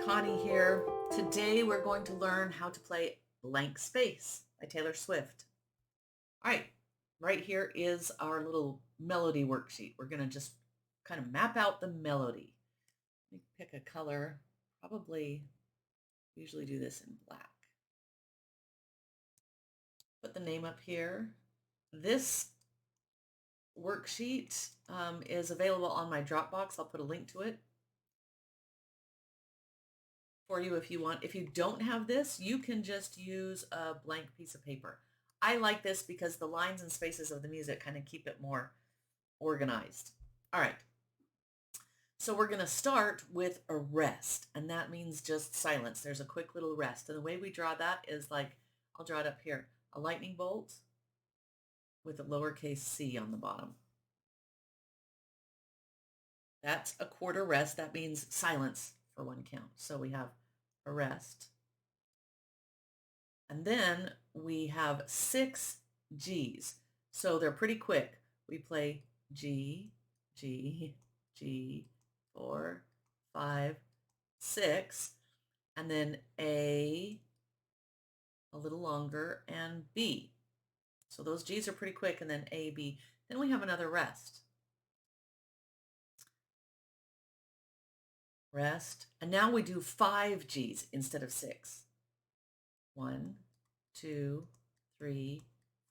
Connie here. Today we're going to learn how to play Blank Space by Taylor Swift. All right, right here is our little melody worksheet. We're going to just kind of map out the melody. Let me pick a color, probably usually do this in black. Put the name up here. This worksheet is available on my Dropbox. I'll put a link to it for you if you want. If you don't have this, you can just use a blank piece of paper. I like this because the lines and spaces of the music kind of keep it more organized. All right. So we're going to start with a rest, and that means just silence. There's a quick little rest. And the way we draw that is like, I'll draw it up here, a lightning bolt with a lowercase c on the bottom. That's a quarter rest. That means silence for one count. So we have a rest. And then we have 6 Gs. So they're pretty quick. We play G, G, G, 4, 5, 6, and then A little longer, and B. So those Gs are pretty quick, and then A, B. Then we have another rest. Rest. And now we do 5 Gs instead of 6. 1, 2, 3,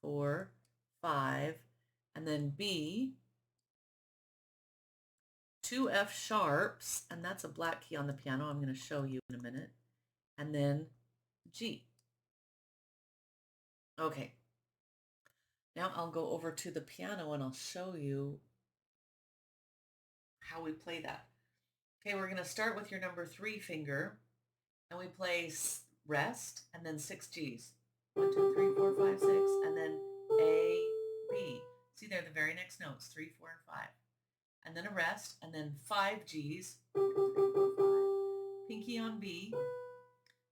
4, 5, and then B, 2 F sharps, and that's a black key on the piano. I'm going to show you in a minute. And then G. Okay. Now I'll go over to the piano and I'll show you how we play that. Okay, we're going to start with your number 3 finger, and we play rest and then 6 Gs. 1, 2, 3, 4, 5, 6, and then A, B. See, they're the very next notes, 3, 4, and 5. And then a rest, and then 5 Gs. 1, 2, 3, 4, 5. Pinky on B.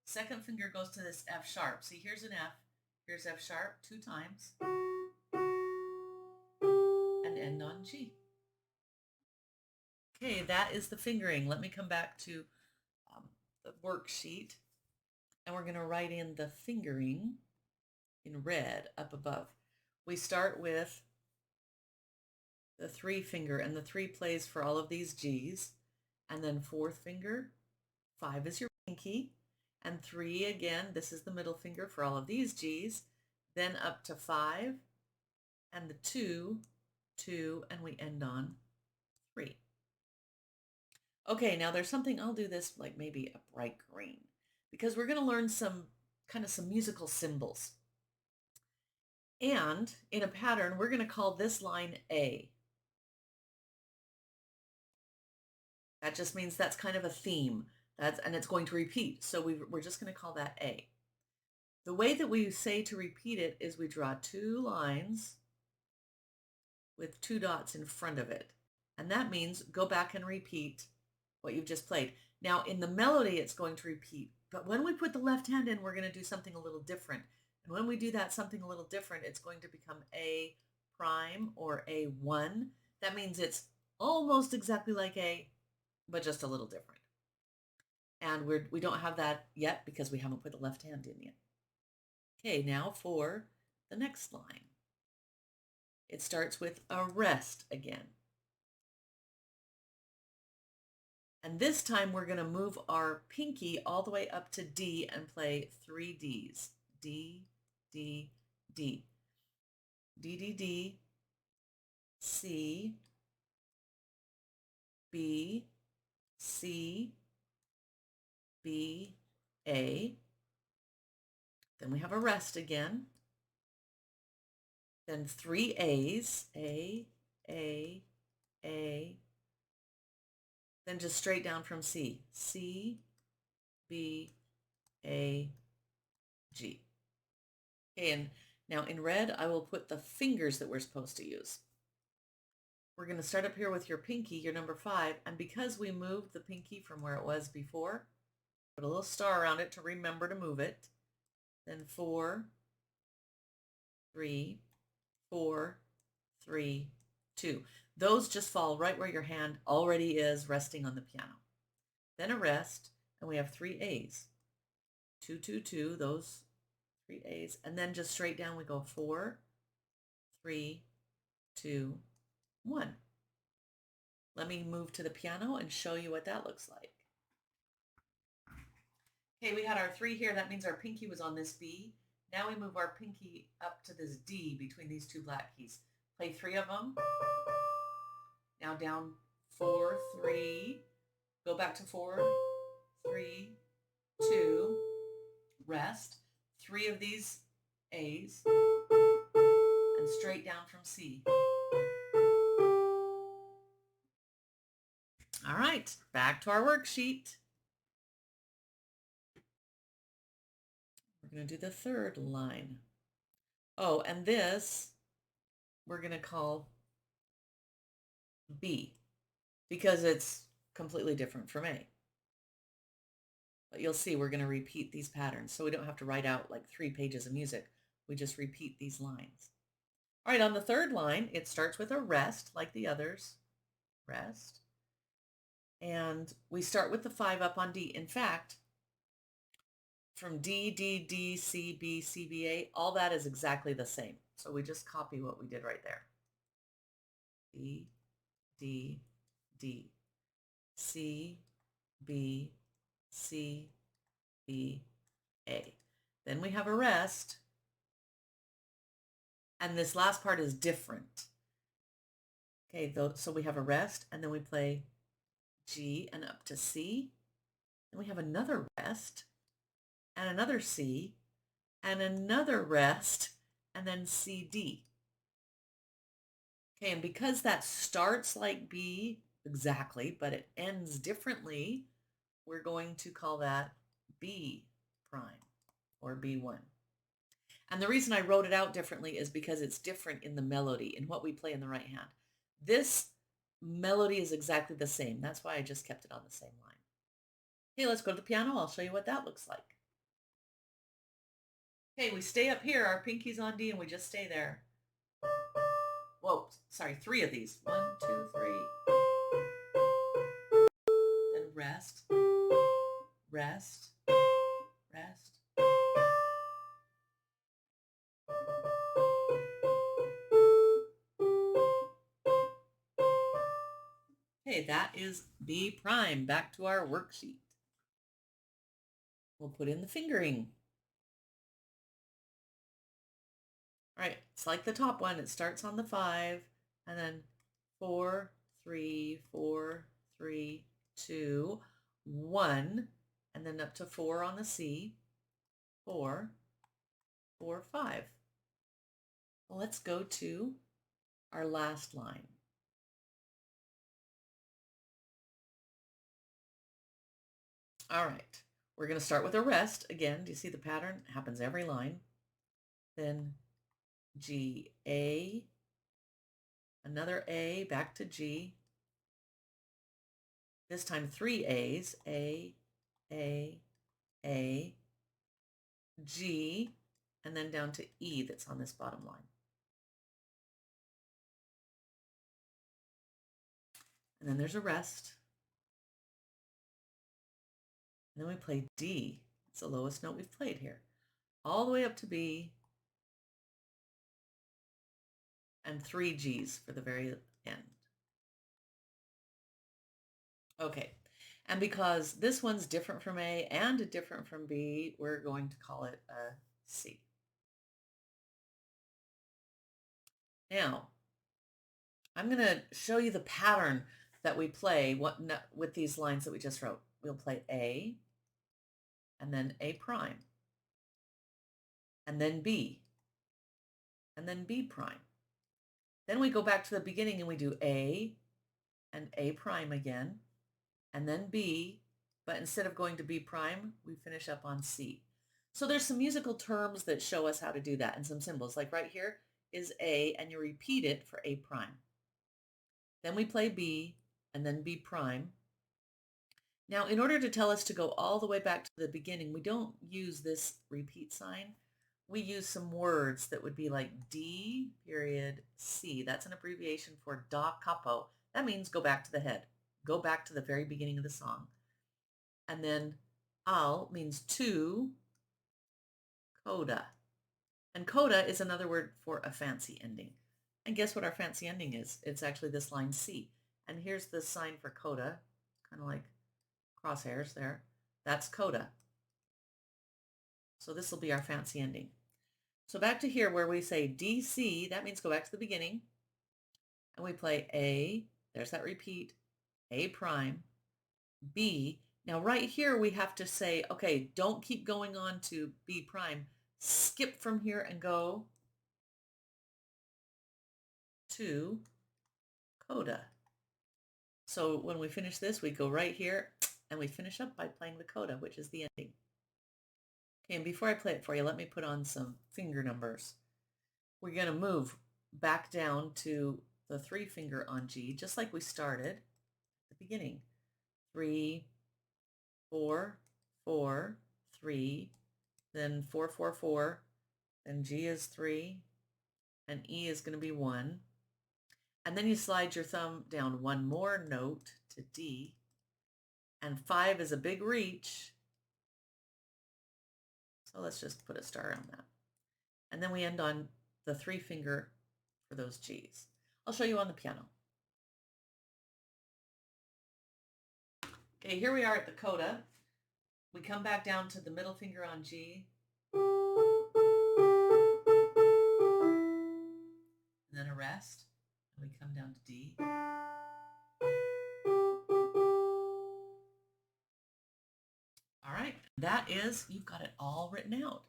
Second finger goes to this F sharp. See, here's an F. Here's F sharp 2 times. And end on G. Okay, that is the fingering. Let me come back to the worksheet. And we're going to write in the fingering in red up above. We start with the 3 finger, and the 3 plays for all of these Gs. And then 4th finger, 5 is your pinky, and 3 again, this is the middle finger for all of these Gs. Then up to 5, and the 2, 2, and we end on 3. Okay, now there's something, I'll do this like maybe a bright green, because we're going to learn some musical symbols. And in a pattern, we're going to call this line A. That just means that's kind of a theme, and it's going to repeat. So we're just going to call that A. The way that we say to repeat it is we draw 2 lines with 2 dots in front of it. And that means go back and repeat what you've just played. Now in the melody, it's going to repeat, but when we put the left hand in, we're going to do something a little different. And when we do that something a little different, it's going to become A prime or A1. That means it's almost exactly like A, but just a little different. And we don't have that yet because we haven't put the left hand in yet. Okay, now for the next line. It starts with a rest again. And this time we're going to move our pinky all the way up to D and play 3 Ds. D, D, D. D, D, D, C, B, C, B, A. Then we have a rest again. Then 3 A's, A, A, A. Then just straight down from C, C, B, A, G. Okay, and now in red, I will put the fingers that we're supposed to use. We're going to start up here with your pinky, your number 5, and because we moved the pinky from where it was before, put a little star around it to remember to move it. Then 4, 3, 4, 3, 2. Those just fall right where your hand already is resting on the piano. Then a rest, and we have 3 A's. 2, 2, 2, those 3 A's, and then just straight down we go 4, 3, 2, 1. Let me move to the piano and show you what that looks like. Okay, we had our 3 here. That means our pinky was on this B. Now we move our pinky up to this D between these 2 black keys. Play 3 of them. Now down 4, 3. Go back to 4, 3, 2. Rest. 3 of these A's. And straight down from C. All right, back to our worksheet. We're going to do the 3rd line. Oh, and this we're going to call B because it's completely different from A. But you'll see we're going to repeat these patterns, so we don't have to write out like 3 pages of music. We just repeat these lines. All right, on the 3rd line, it starts with a rest like the others. Rest. And we start with the 5 up on D. In fact, from D, D, D, C, B, C, B, A, all that is exactly the same. So we just copy what we did right there. D, D, D, C, B, C, B, A. Then we have a rest. And this last part is different. Okay, so we have a rest, and then we play G and up to C. Then we have another rest, and another C, and another rest, and then C, D. Okay, and because that starts like B exactly, but it ends differently, we're going to call that B prime or B1. And the reason I wrote it out differently is because it's different in the melody, in what we play in the right hand. This melody is exactly the same. That's why I just kept it on the same line. Okay, let's go to the piano. I'll show you what that looks like. Okay, we stay up here. Our pinky's on D and we just stay there. Whoa, sorry, 3 of these. 1, 2, 3. Then rest, rest, rest. Okay, that is B prime. Back to our worksheet. We'll put in the fingering. All right, it's like the top one. It starts on the 5, and then 4, 3, 4, 3, 2, 1, and then up to 4 on the C. 4, 4, 5. Well, let's go to our last line. All right, we're going to start with a rest. Again, do you see the pattern? It happens every line. Then G, A, another A, back to G. This time 3 A's, A, G, and then down to E that's on this bottom line. And then there's a rest. And then we play D. It's the lowest note we've played here. All the way up to B. And 3 G's for the very end. Okay, and because this one's different from A and different from B, we're going to call it a C. Now, I'm going to show you the pattern that we play with these lines that we just wrote. We'll play A, and then A prime, and then B, and then B prime. Then we go back to the beginning and we do A and A prime again, and then B, but instead of going to B prime, we finish up on C. So there's some musical terms that show us how to do that and some symbols. Like right here is A, and you repeat it for A prime. Then we play B, and then B prime. Now, in order to tell us to go all the way back to the beginning, we don't use this repeat sign. We use some words that would be like D period C. That's an abbreviation for da capo. That means go back to the head. Go back to the very beginning of the song. And then Al means to, coda. And coda is another word for a fancy ending. And guess what our fancy ending is? It's actually this line C. And here's the sign for coda, kind of like crosshairs there. That's coda. So this will be our fancy ending. So back to here where we say DC, that means go back to the beginning. And we play A, there's that repeat, A prime, B. Now right here we have to say, okay, don't keep going on to B prime. Skip from here and go to coda. So when we finish this, we go right here and we finish up by playing the coda, which is the ending. Okay, and before I play it for you, let me put on some finger numbers. We're going to move back down to the 3 finger on G, just like we started at the beginning. 3, 4, 4, 3, then 4, 4, 4, then G is 3, and E is going to be 1. And then you slide your thumb down one more note to D, and 5 is a big reach. So let's just put a star on that. And then we end on the 3 finger for those Gs. I'll show you on the piano. Okay, here we are at the coda. We come back down to the middle finger on G. And then a rest. And we come down to D. All right, that is, you've got it all written out.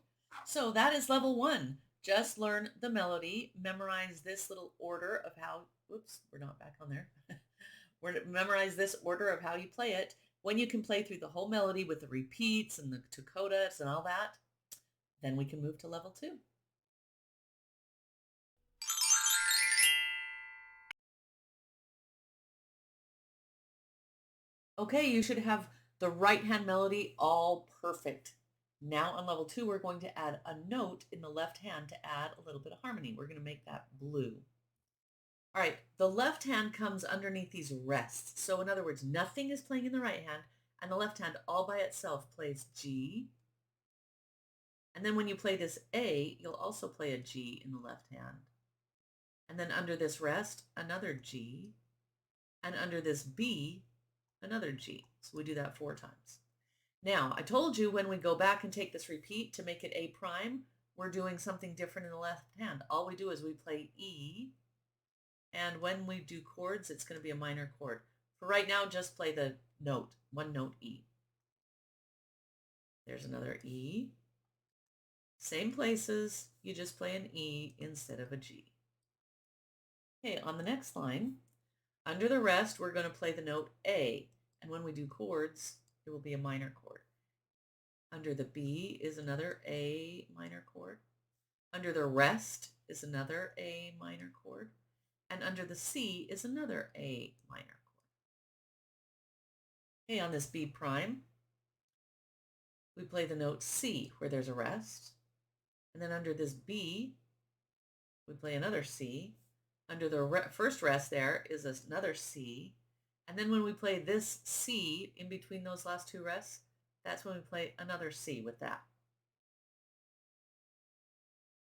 So that is level 1. Just learn the melody, memorize this little order of how, whoops, we're not back on there. We're going to memorize this order of how you play it. When you can play through the whole melody with the repeats and the codas and all that, then we can move to level 2. Okay, you should have the right hand melody all perfect. Now on level 2, we're going to add a note in the left hand to add a little bit of harmony. We're going to make that blue. All right, the left hand comes underneath these rests. So in other words, nothing is playing in the right hand, and the left hand all by itself plays G. And then when you play this A, you'll also play a G in the left hand. And then under this rest, another G. And under this B, another G. So we do that 4 times. Now, I told you when we go back and take this repeat to make it A prime, we're doing something different in the left hand. All we do is we play E, and when we do chords, it's going to be a minor chord. For right now, just play the note, one note E. There's another E. Same places, you just play an E instead of a G. Okay, on the next line, under the rest, we're going to play the note A, and when we do chords, it will be a minor chord. Under the B is another A minor chord. Under the rest is another A minor chord. And under the C is another A minor chord. Okay, on this B prime, we play the note C where there's a rest. And then under this B, we play another C. Under the first rest there is another C. And then when we play this C in between those last 2 rests, that's when we play another C with that.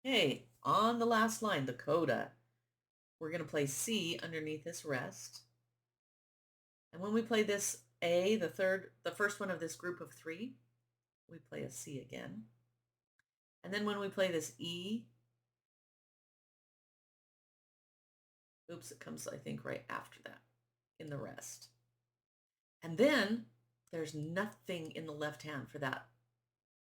Okay, on the last line, the coda, we're going to play C underneath this rest. And when we play this A, the first one of this group of 3, we play a C again. And then when we play this E, oops, it comes, I think, right after that in the rest. And then there's nothing in the left hand for that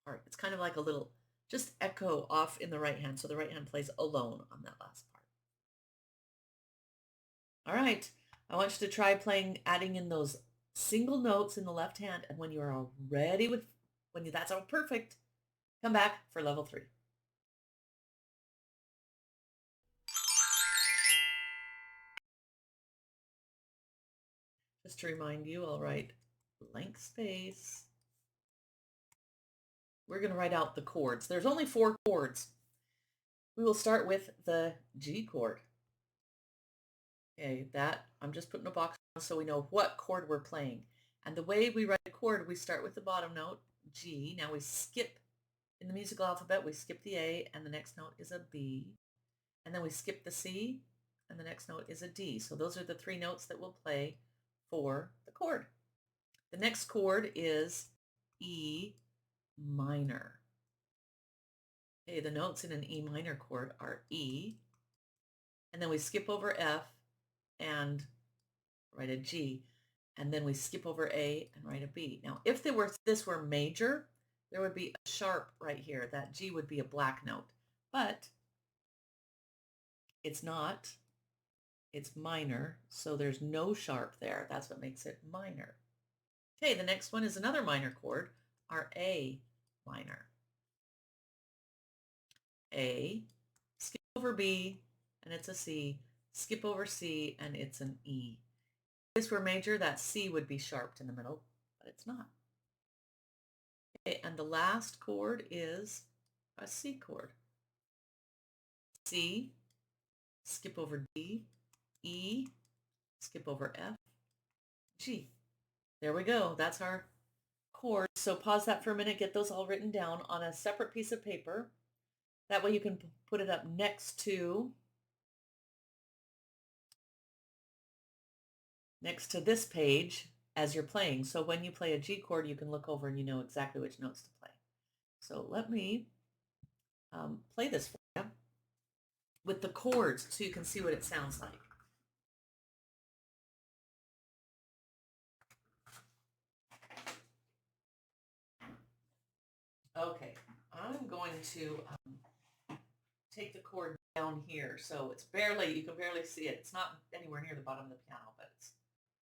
part. It's kind of like a little, just echo off in the right hand. So the right hand plays alone on that last part. All right, I want you to try playing, adding in those single notes in the left hand. And when you are all ready with, that's all perfect, come back for level 3. Just to remind you, I'll write blank space. We're going to write out the chords. There's only 4 chords. We will start with the G chord. Okay, that I'm just putting a box on so we know what chord we're playing. And the way we write a chord, we start with the bottom note, G. Now we skip, in the musical alphabet, we skip the A, and the next note is a B. And then we skip the C, and the next note is a D. So those are the three notes that we'll play for the chord. The next chord is E minor. Okay, the notes in an E minor chord are E, and then we skip over F and write a G, and then we skip over A and write a B. Now, if this were major, there would be a sharp right here. That G would be a black note, but it's not. It's minor, so there's no sharp there. That's what makes it minor. Okay, the next one is another minor chord, our A minor. A, skip over B, and it's a C, skip over C, and it's an E. If this were major, that C would be sharped in the middle, but it's not. Okay, and the last chord is a C chord. C, skip over D, E, skip over F, G. There we go. That's our chords. So pause that for a minute, get those all written down on a separate piece of paper. That way you can put it up next to this page as you're playing. So when you play a G chord, you can look over and you know exactly which notes to play. So let me play this for you with the chords so you can see what it sounds like. Okay, I'm going to take the chord down here. So it's barely, you can barely see it. It's not anywhere near the bottom of the piano, but it's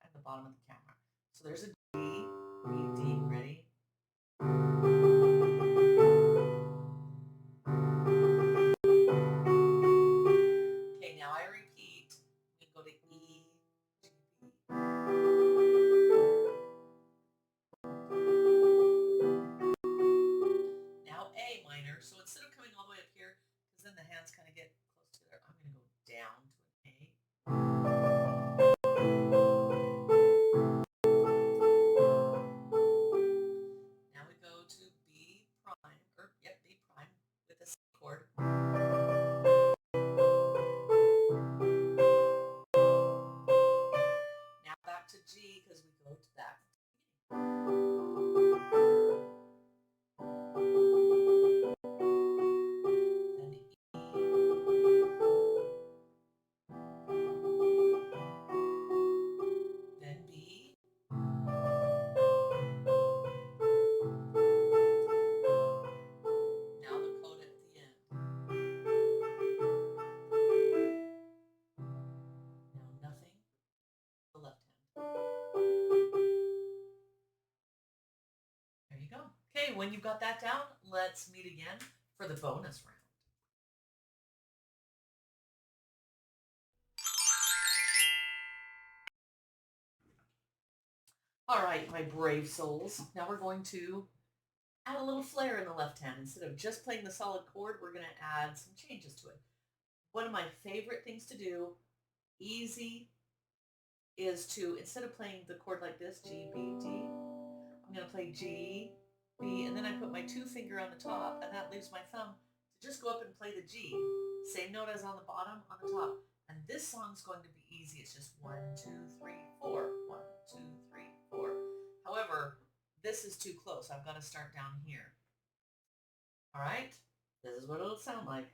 at the bottom of the camera. So there's a D, B, D, ready? Okay, now I repeat. We go to E, G, B. Now A minor. So instead of coming all the way up here, because then the hands kind of get close together, I'm going to go down to an A. Now we go to B prime, B prime with a C chord. Now back to G because we go to back to the beginning. Then E. Then B. Now the coda at the end. Now nothing, the left hand. There you go. Okay, when you've got that down, let's meet again for the bonus round. All right, my brave souls. Now we're going to add a little flair in the left hand. Instead of just playing the solid chord, we're going to add some changes to it. One of my favorite things to do, easy, is to, instead of playing the chord like this, G, B, D, I'm going to play G, B, and then I put my two finger on the top, and that leaves my thumb to just go up and play the G. Same note as on the bottom, on the top. And this song's going to be easy. It's just 1, 2, 3, 4, 1, 2, 3, 4. However, this is too close. I've got to start down here. All right? This is what it'll sound like.